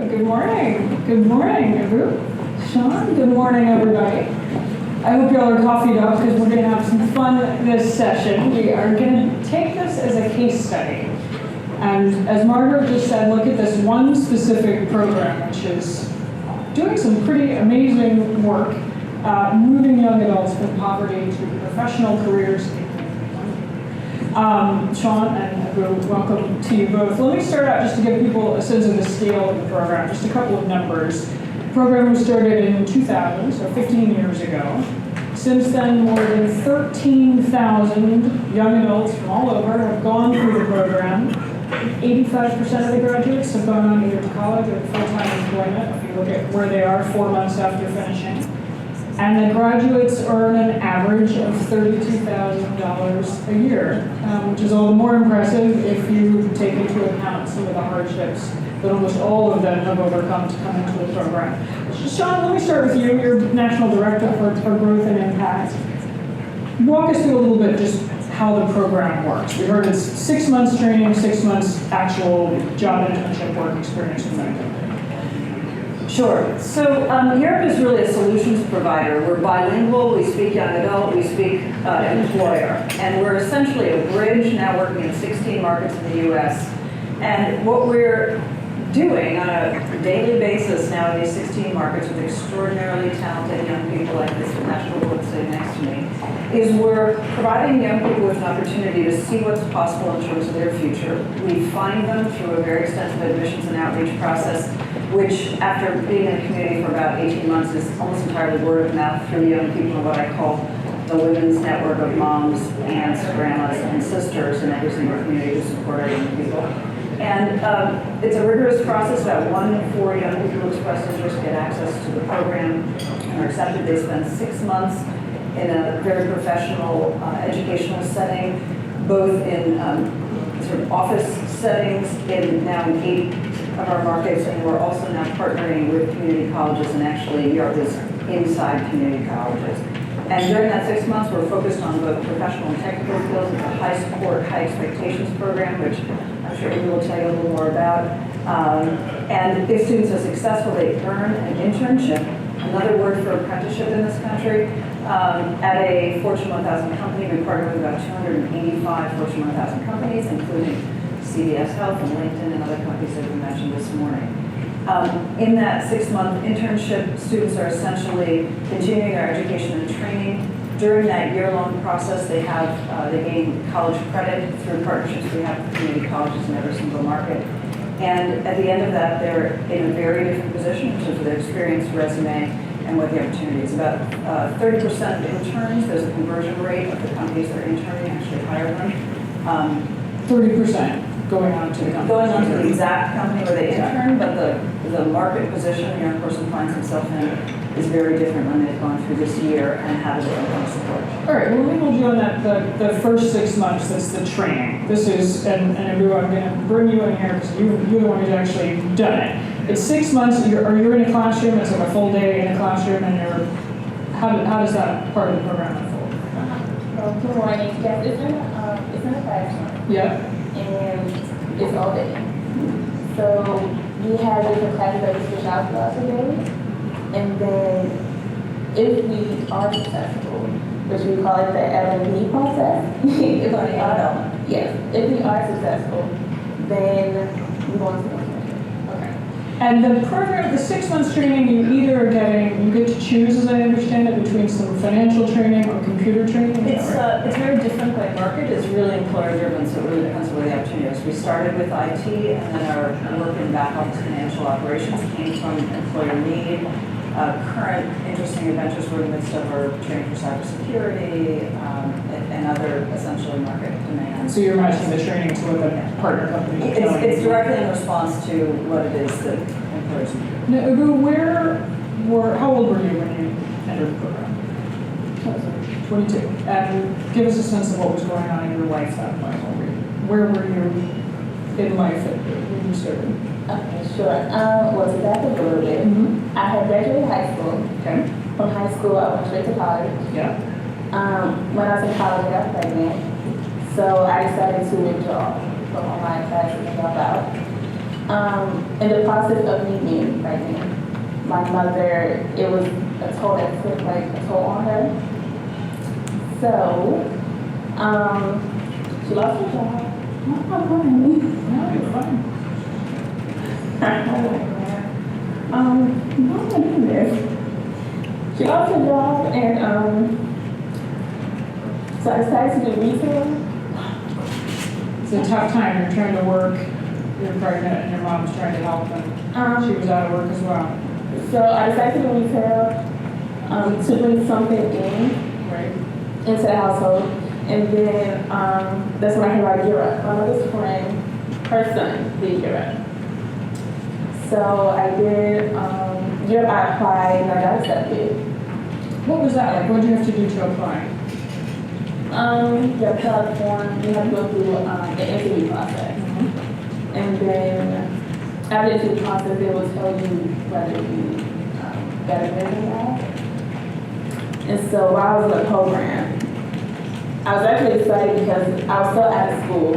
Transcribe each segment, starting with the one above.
Good morning. Good morning, Ebun. Shawn, good morning, everybody. I hope y'all are coffeeed up because we're going to have some fun this session. We are going to take this as a case study. And as Margaret just said, look at this one specific program, which is doing some pretty amazing work, moving young adults from poverty to professional careers. Shawn and Ebun, welcome to you both. Let me start out just to give people a sense of the scale of the program, just a couple of numbers. The program was started in 2000, so 15 years ago. Since then, more than 13,000 young adults from all over have gone through the program. 85% of the graduates have gone on either to college or full-time employment, if you look at where they are 4 months after finishing. And the graduates earn an average of $32,000 a year, which is all the more impressive if you take into account some of the hardships that almost all of them have overcome to come into the program. Shawn, let me start with you. You're National Director for Growth and Impact. Walk us through a little bit just how the program works. We heard it's 6 months training, 6 months actual job internship work experience in that. Sure. So Europe is really a solutions provider. We're bilingual, we speak young adult, we speak employer. And we're essentially a bridge now working in 16 markets in the US. And what we're doing on a daily basis now in these 16 markets with extraordinarily talented young people like this national board sitting next to me, is we're providing young people with an opportunity to see what's possible in terms of their future. We find them through a very extensive admissions and outreach process, which after being in a community for about 18 months is almost entirely word of mouth through young people, what I call the women's network of moms, aunts, grandmas, and sisters in every single community to support our young people. And it's a rigorous process. About 1 in 4 young people who express interest get access to the program and are accepted. They spend 6 months in a very professional educational setting, both in sort of office settings now in 8 of our markets, and we're also now partnering with community colleges, and actually Europe is inside community colleges. And during that 6 months, we're focused on both professional and technical skills. It's a high support, high expectations program, which I'm sure we will tell you a little more about. And if students are successful, they earn an internship, another word for apprenticeship in this country, at a Fortune 1000 company. We partner with about 285 Fortune 1000 companies, including CVS Health and LinkedIn and other companies that we mentioned this morning. In that 6-month internship, students are essentially continuing their education and training. During that year-long process, they gain college credit through partnerships we have with community colleges in every single market. And at the end of that, they're in a very different position in terms of their experience, resume, and what the opportunity is. About 30% interns, there's a conversion rate of the companies that are interning actually hire them. 30% going on to the company. Going on to the exact company where they intern, but the market position the young person finds himself in is very different when they've gone through this year and have a different kind of support. All right, well, let me hold you on that, the first 6 months, that's the training. This is, and everyone, I'm going to bring you in here because you're the one who's actually done it. It's 6 months, you're in a classroom, it's like a full day in a classroom, and how does that part of the program unfold? Well, good morning. Yes, it's in a classroom. Yeah. And it's all day. So we have different classes that we switch out throughout the day. And then if we are successful, which we call it the L&D process. If we are, yes, if we are successful, then we want to go. Okay. And the program, the 6 months training, you get to choose, as I understand it, between some financial training or computer training? It's very different by market. It's really employer driven, so it really depends on where the opportunity is. We started with IT, and then our work in back office financial operations came from employer need. Current interesting adventures we're in the midst of are training for cybersecurity and other essentially market demands. So you're matching the training to what the partner companies are telling you? It's directly in response to what it is that employers need. Now, Ebun, how old were you when you entered the program? 22. And give us a sense of what was going on in your life that point. Where were you in life when you started? Okay, sure. Well, to back up a little bit, I had graduated high school. Okay. From high school, I went straight to college. Yeah. When I was in college, I got pregnant. So I decided to withdraw from online classes and drop out. In the process of me being pregnant, my mother, it was a toll that took like a toll on her. So, she lost her job. Not my money. No, you're fine. How am I doing this? She lost her job and so I decided to do retail. It's a tough time. You're trying to work, you're pregnant, and your mom's trying to help, and she was out of work as well. So I decided to do retail to bring something in Right. into the household. And then that's when I heard about Europe. My mother's friend, her son did Europe. So I did Europe, I applied and I got accepted. What was that like? What did you have to do to apply? You have to fill out a form, you have to go through the interview process. And then after the interview process, they will tell you whether you got admitted or not. And so while I was in the program, I was actually excited because I was still out of school.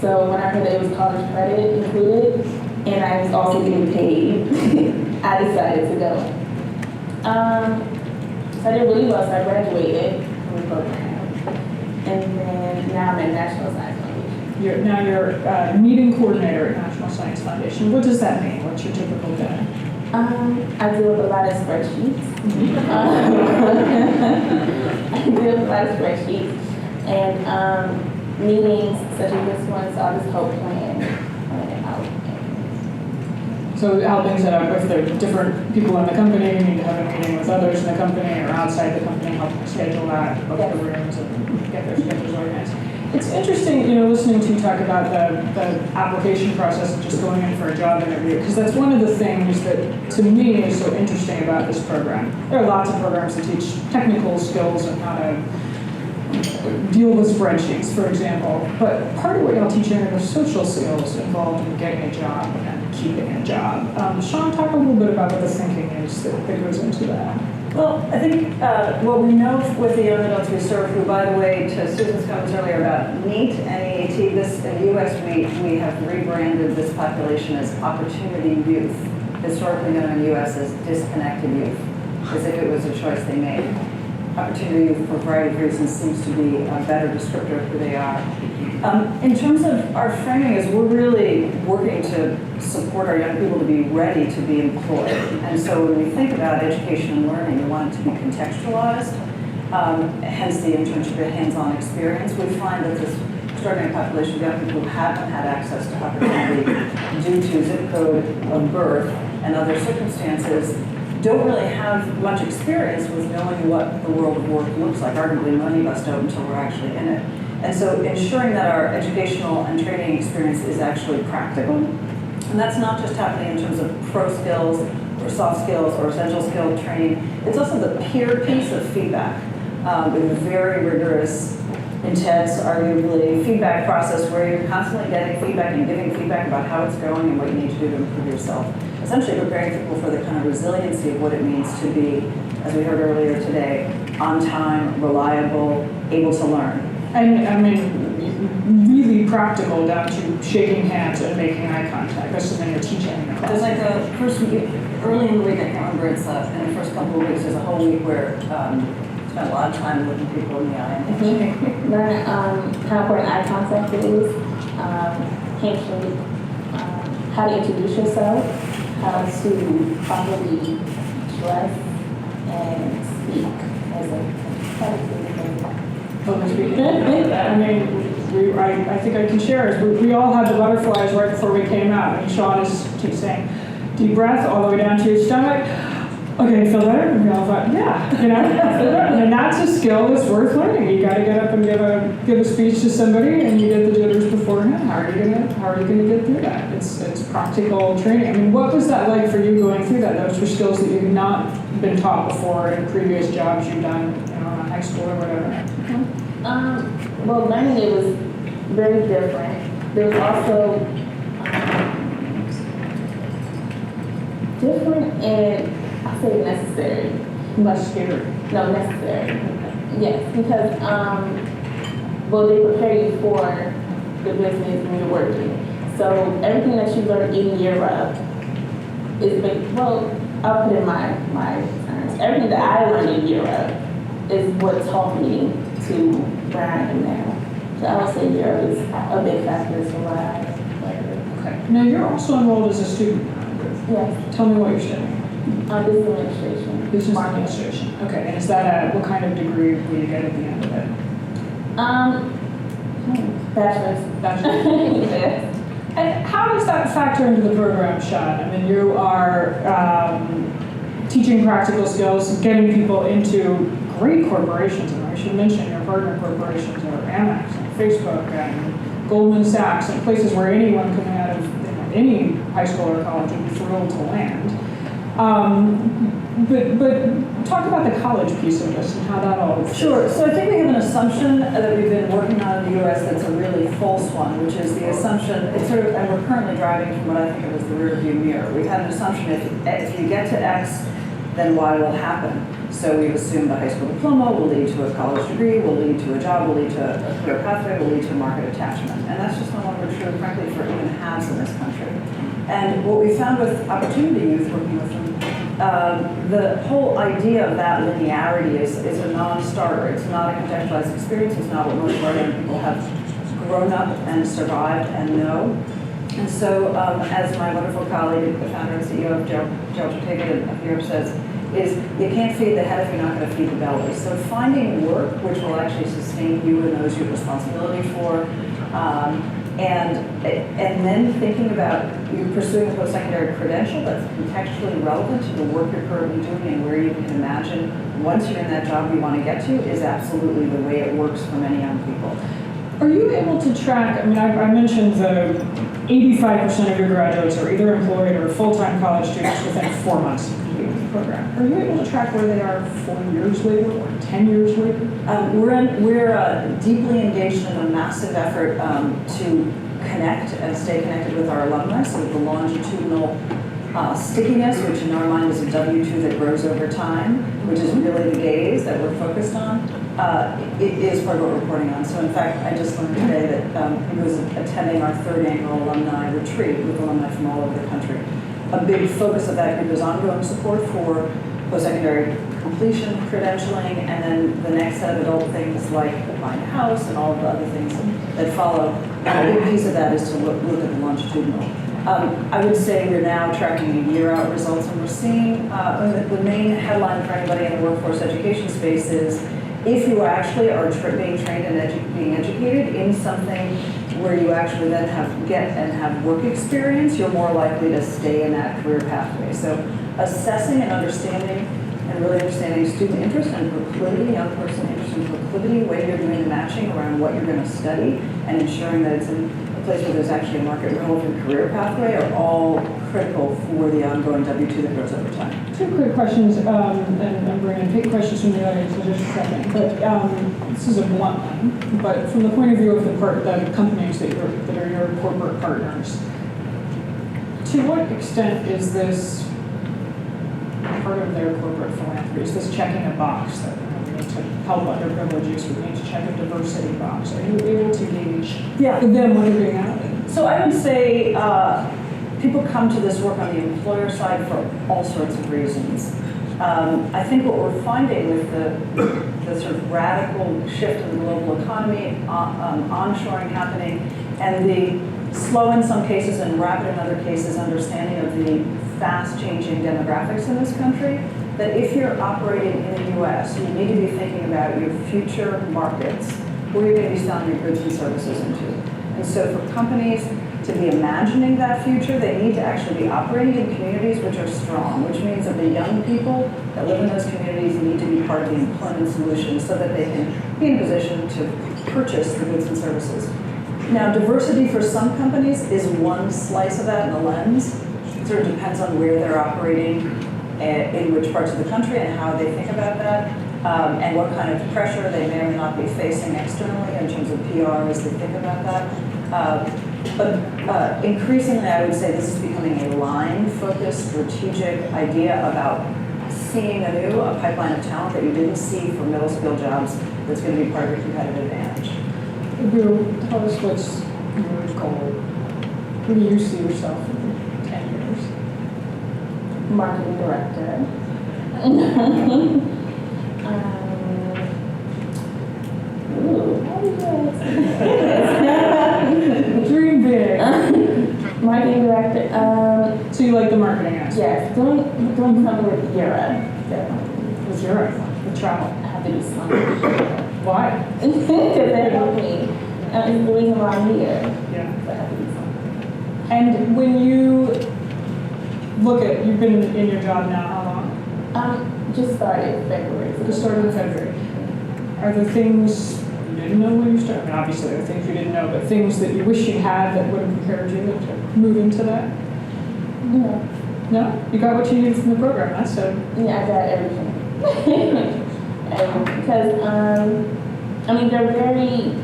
So when I heard that it was college credit included, and I was also getting paid, I decided to go. So I did really well, so I graduated from the program. And then now I'm at National Science Foundation. Now you're meeting coordinator at National Science Foundation. What does that mean? What's your typical day? I deal with a lot of spreadsheets. I deal with a lot of spreadsheets and meetings such as this one, so I'll just help plan it out. So helping set up if there are different people in the company, you need to have a meeting with others in the company or outside the company, help schedule that, book the rooms and get their schedules organized. It's interesting, listening to you talk about the application process of just going in for a job interview, because that's one of the things that, to me, is so interesting about this program. There are lots of programs that teach technical skills and how to deal with spreadsheets, for example. But part of what y'all teach are the social skills involved in getting a job and keeping a job. Shawn, talk a little bit about what the thinking is that goes into that. Well, I think what we know with the young adults we serve, who, by the way, to Susan's comments earlier about NEAT, N-E-A-T, this in the U.S. we have rebranded this population as opportunity youth, historically known in the U.S. as disconnected youth, as if it was a choice they made. Opportunity youth, for a variety of reasons, seems to be a better descriptor of who they are. In terms of our framing, is we're really working to support our young people to be ready to be employed. And so when we think about education and learning, we want it to be contextualized, hence the internship and hands-on experience. We find that this extraordinary population of young people who haven't had access to opportunity due to zip code of birth and other circumstances don't really have much experience with knowing what the world of work looks like. Arguably, none of us don't until we're actually in it. And so ensuring that our educational and training experience is actually practical. And that's not just happening in terms of pro skills or soft skills or essential skill training. It's also the peer piece of feedback with a very rigorous, intense, arguably, feedback process where you're constantly getting feedback and giving feedback about how it's going and what you need to do to improve yourself. Essentially preparing people for the kind of resiliency of what it means to be, as we heard earlier today, on time, reliable, able to learn. And I mean, really practical down to shaking hands and making eye contact. That's something you're teaching in the class. There's like the first week, early in the week, I can't remember, it's in the first couple of weeks, there's a whole week where spend a lot of time looking people in the eye. Learn how important eye contact is, handshake, how to introduce yourself, how to properly dress and speak as a Public speaking. I mean, I think I can share is we all had the butterflies right before we came out. And Shawn keeps saying, deep breath all the way down to your stomach. Okay, feel better? And we all thought, yeah, feel better. And that's a skill that's worth learning. You got to get up and give a speech to somebody, and you get the jitters beforehand. How are you gonna get through that? It's practical training. I mean, what was that like for you going through that? Those were skills that you've not been taught before in previous jobs you've done, in high school or whatever. Well, learning it was very different. There was also different and I say necessary. Less scary. No, necessary. Yes, because well, they prepare you for the business when you're working. So everything that you learn in Europe is, well, I'll put in my terms. Everything that I learned in Europe is what taught me to where I am now. So I would say Europe is a big factor as to why I like it. Okay. Now, you're also enrolled as a student. Yes, Tell me what you're studying. business administration. Business administration. Okay, and is that what kind of degree will you get at the end of it? Bachelor's. Bachelor's. Yes. And how does that factor into the program, Shawn? I mean, you are teaching practical skills, getting people into great corporations, and I should mention your partner corporations are Amex and Facebook and Goldman Sachs and places where anyone coming out of any high school or college would be thrilled to land. But talk about the college piece of this and how that all fits. Sure. So I think we have an assumption that we've been working on in the U.S. that's a really false one, which is the assumption, it's sort of, and we're currently driving from what I think of as the rearview mirror. We've had an assumption if you get to X, then Y will happen. So we've assumed a high school diploma will lead to a college degree, will lead to a job, will lead to a career pathway, will lead to market attachment. And that's just no longer true, frankly, for even halves in this country. And what we found with Opportunity Youth, working with them, the whole idea of that linearity is a non-starter. It's not a contextualized experience. It's not what most of our young people have grown up and survived and know. And so, as my wonderful colleague, the founder and CEO of Delta Ticket of Europe says, is you can't feed the head if you're not going to feed the belly. So finding work which will actually sustain you and those you have responsibility for, and then thinking about you pursuing a post-secondary credential that's contextually relevant to the work you're currently doing and where you can imagine once you're in that job you want to get to is absolutely the way it works for many young people. Are you able to track, I mean, I mentioned the 85% of your graduates are either employed or full-time college students within 4 months of completing the program. Are you able to track where they are 4 years later or 10 years later? We're deeply engaged in a massive effort to connect and stay connected with our alumni, so the longitudinal stickiness, which in our mind is a W-2 that grows over time, which is really the gaze that we're focused on, it is part of what we're reporting on. So in fact, I just learned today that he was attending our 3rd annual alumni retreat with alumni from all over the country. A big focus of that group is ongoing support for post-secondary completion, credentialing, and then the next set of adult things like buying a house and all of the other things that follow. And a big piece of that is to look at the longitudinal. I would say we're now tracking year-out results, and we're seeing the main headline for anybody in the workforce education space is if you actually are being trained and being educated in something where you actually then have work experience, you're more likely to stay in that career pathway. So assessing and understanding and really understanding student interest and proclivity, young person interest and proclivity, when you're doing the matching around what you're going to study, and ensuring that it's in a place where there's actually a market relevant career pathway are all critical for the ongoing W-2 that grows over time. 2 quick questions, and I'm going to take questions from the audience in just a second. But this is a blunt one. But from the point of view of the companies that are your corporate partners, to what extent is this part of their corporate philanthropy? Is this checking a box that we need to help underprivileged youth? We need to check a diversity box. Are you able to gauge with them what they're doing out of? So I would say people come to this work on the employer side for all sorts of reasons. I think what we're finding with the sort of radical shift in the global economy, onshoring happening, and the slow in some cases and rapid in other cases understanding of the fast changing demographics in this country, that if you're operating in the US, you need to be thinking about your future markets, where you're going to be selling your goods and services into. And so for companies to be imagining that future, they need to actually be operating in communities which are strong, which means that the young people that live in those communities need to be part of the employment solution so that they can be in a position to purchase the goods and services. Now, diversity for some companies is one slice of that in the lens. It sort of depends on where they're operating, in which parts of the country, and how they think about that, and what kind of pressure they may or may not be facing externally in terms of PR as they think about that. But increasingly, I would say this is becoming a line-focused, strategic idea about seeing anew a pipeline of talent that you didn't see for middle-skill jobs that's going to be part of your competitive advantage. Ebun, tell us what's your goal Where do you see yourself in 10 years? Marketing director. How do you guys? Dream big. Marketing director. So you like the marketing aspect? Yes, doing something with Europe. What's your with travel? I have to do something. Why? Because they help me. It's the reason why I'm here. Yeah. So I have to do something. And when you look at, you've been in your job now how long? Just started February. Just started in February. Are there things you didn't know when you started? I mean, obviously there are things you didn't know, but things that you wish you had that would have prepared you to move into that? No. No? You got what you needed from the program, that's so. Yeah, I got everything. And because, I mean, they're very,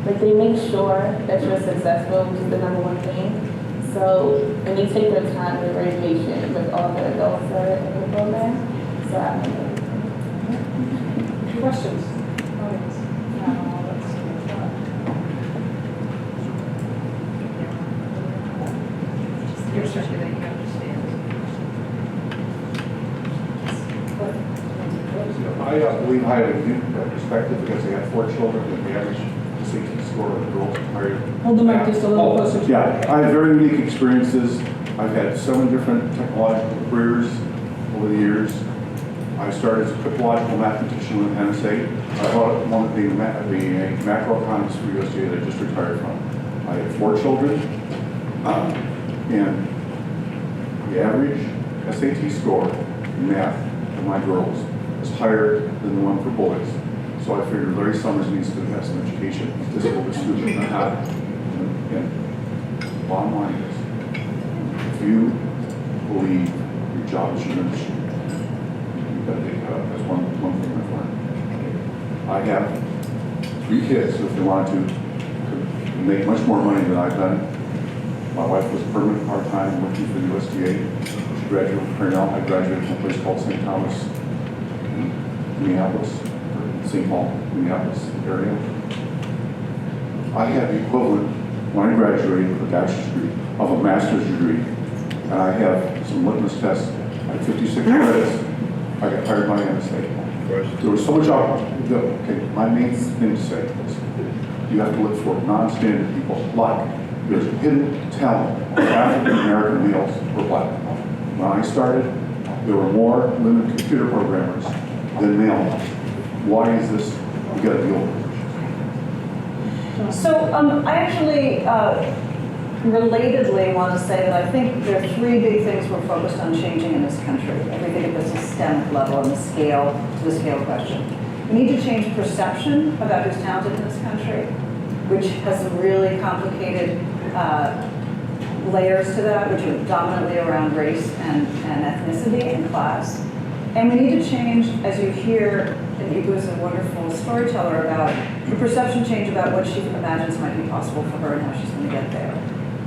like, they make sure that you're successful, which is the number one thing. So, and they take their time, they're very patient with all the adults that are in the program. So I know everything. Questions? I believe I have a unique perspective because they have 4 children and the average SAT score of the girls is higher. Hold the mic just a little closer to you. Yeah, I have very unique experiences. I've had 7 different technological careers over the years. I started as a cryptological mathematician with NSA. I wanted to be a macroeconomist for USDA that I just retired from. I had 4 children, and the average SAT score in math for my girls is higher than the one for boys. So I figured Larry Summers needs to have some education. This is what the student not have. And bottom line is, if you believe your job is your industry, you've got to take it up. That's one thing I've learned. I have 3 kids, so if they wanted to could make much more money than I've done. My wife was permanent part-time working for the USDA. She graduated from Cornell. I graduated from a place called St. Thomas in Minneapolis, or St. Paul, Minneapolis area. I had the equivalent, when I graduated with a bachelor's degree, of a master's degree. And I have some litmus tests. I had 56 credits. I got hired by NSA. There was so much opportunity. Okay, my main thing to say is you have to look for non-standard people. Like, there's hidden talent of African American males or black. When I started, there were more women computer programmers than male ones. Why is this? We got to deal with it. So I actually relatedly want to say that I think there are 3 big things we're focused on changing in this country. Everything at the systemic level and the scale question. We need to change perception about who's talented in this country, which has some really complicated layers to that, which are dominantly around race and ethnicity and class. And we need to change, as you hear, and Ebun is a wonderful storyteller about the perception change about what she imagines might be possible for her and how she's going to get there.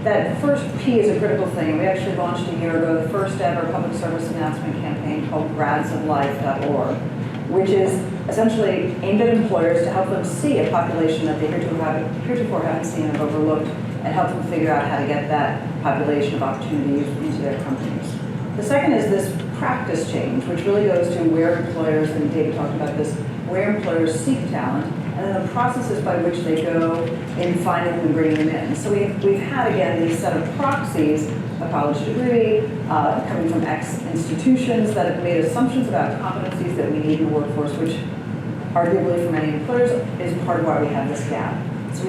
That first P is a critical thing. We actually launched a year ago the first ever public service announcement campaign called gradsoflife.org, which is essentially aimed at employers to help them see a population that they heretofore haven't seen and overlooked, and help them figure out how to get that population of opportunities into their companies. The second is this practice change, which really goes to where employers, and David talked about this, where employers seek talent, and then the processes by which they go in finding them and bringing them in. So we've had, again, these set of proxies, a college degree, coming from X institutions that have made assumptions about competencies that we need in the workforce, which arguably for many employers is part of why we have this gap. So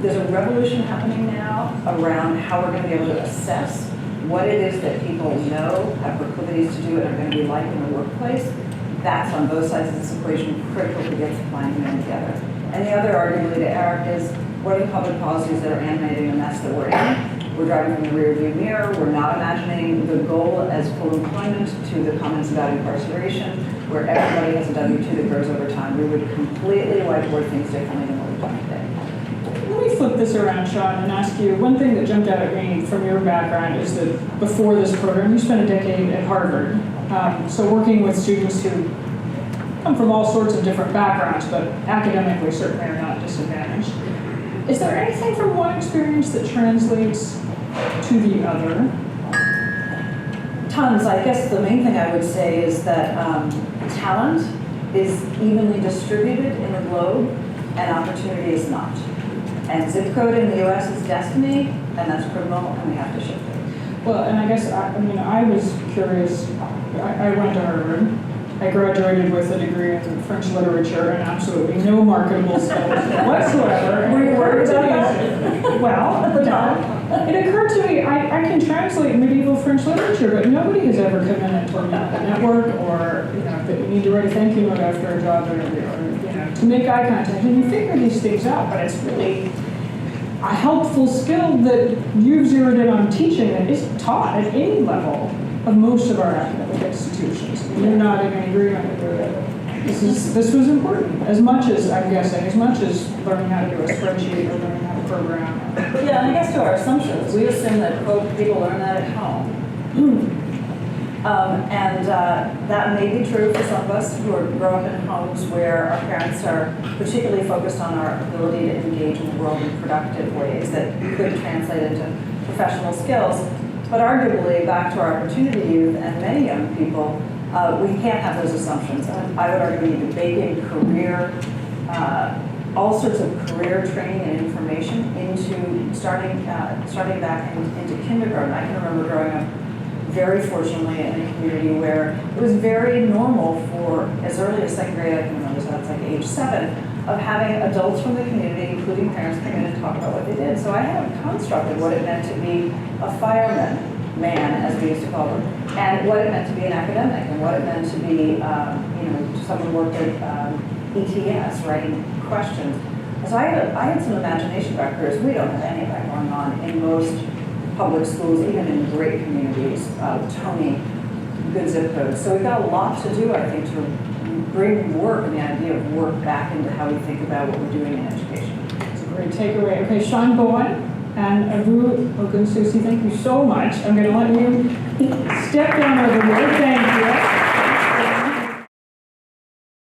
there's a revolution happening now around how we're going to be able to assess what it is that people know, have proclivities to do, and are going to be like in the workplace. That's on both sides of this equation critical to get supply and demand together. And the other, arguably, to Eric, is what are the public policies that are animating the mess that we're in? We're driving from the rear view mirror. We're not imagining the goal as full employment to the comments about incarceration, where everybody has a W-2 that grows over time. We would completely whiteboard things differently than what we've done today. Let me flip this around, Shawn, and ask you, one thing that jumped out at me from your background is that before this program, you spent a decade at Harvard. So working with students who come from all sorts of different backgrounds, but academically certainly are not disadvantaged. Is there anything from one experience that translates to the other? Tons. I guess the main thing I would say is that talent is evenly distributed in the globe and opportunity is not. And zip code in the US is destiny, and that's criminal, and we have to shift it. Well, and I guess, I was curious. I went to Harvard. I graduated with a degree in French literature and absolutely no marketable skills whatsoever. Were you worried about that? Well, At the time? it occurred to me, I can translate medieval French literature, but nobody has ever come in and told me about the network or, that you need to write a thank you note after a job interview or, to make eye contact. And you figure these things out, but it's really a helpful skill that you've zeroed in on teaching that isn't taught at any level of most of our academic institutions. And you're not in agreement with it. This was important, as much as, I'm guessing, as much as learning how to do a spreadsheet or learning how to program. Yeah, and I guess to our assumptions, we assume that, quote, people learn that at home. That may be true for some of us who grow up in homes where our parents are particularly focused on our ability to engage in the world in productive ways that could translate into professional skills. But arguably, back to our opportunity youth and many young people, we can't have those assumptions. I would argue we need to bake in all sorts of career training and information into starting back into kindergarten. I can remember growing up very fortunately in a community where it was very normal for as early as second grade, I can remember, so that's like age 7, of having adults from the community, including parents, come in and talk about what they did. So I had a construct of what it meant to be a fireman, man, as we used to call them, and what it meant to be an academic, and what it meant to be, someone who worked at ETS, writing questions. So I had some imagination about careers. We don't have any of that going on in most public schools, even in great communities, Tony, good zip codes. So we've got a lot to do, I think, to bring work and the idea of work back into how we think about what we're doing in education. It's a great takeaway. Okay, Shawn, Bohen and Ebun, Ogunsusi, thank you so much. I'm going to let you